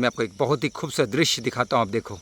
मैं आपको एक बहुत ही खूबसूरत दृश्य दिखाता हूँ, आप देखो।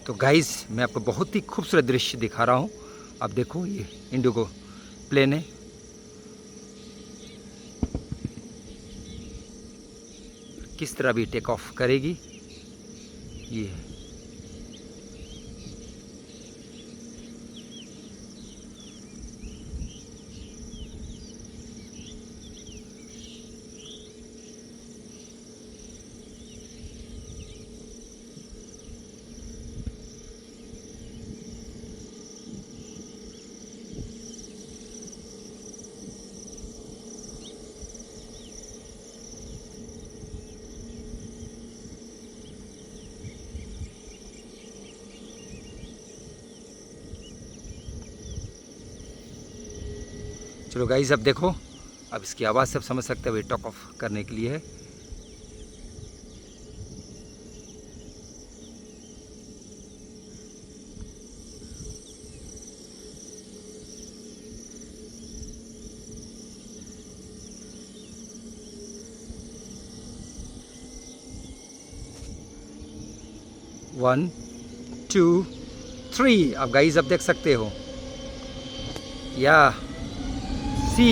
तो गाइस, मैं आपको बहुत ही खूबसूरत दृश्य दिखा रहा हूँ। आप देखो, ये इंडिगो प्लेन है। किस तरह भी टेक ऑफ करेगी ये है। चलो गाइस, अब देखो, अब इसकी आवाज़ सब समझ सकते हो, ये टॉक ऑफ करने के लिए है। One, two, three. अब गाइस, अब देख सकते हो, या सी।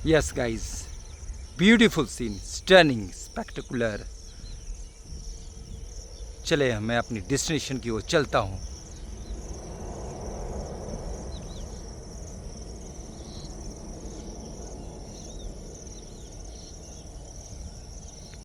Yes guys, beautiful scene, stunning, spectacular। चले, मैं अपनी डेस्टिनेशन की ओर चलता हूँ।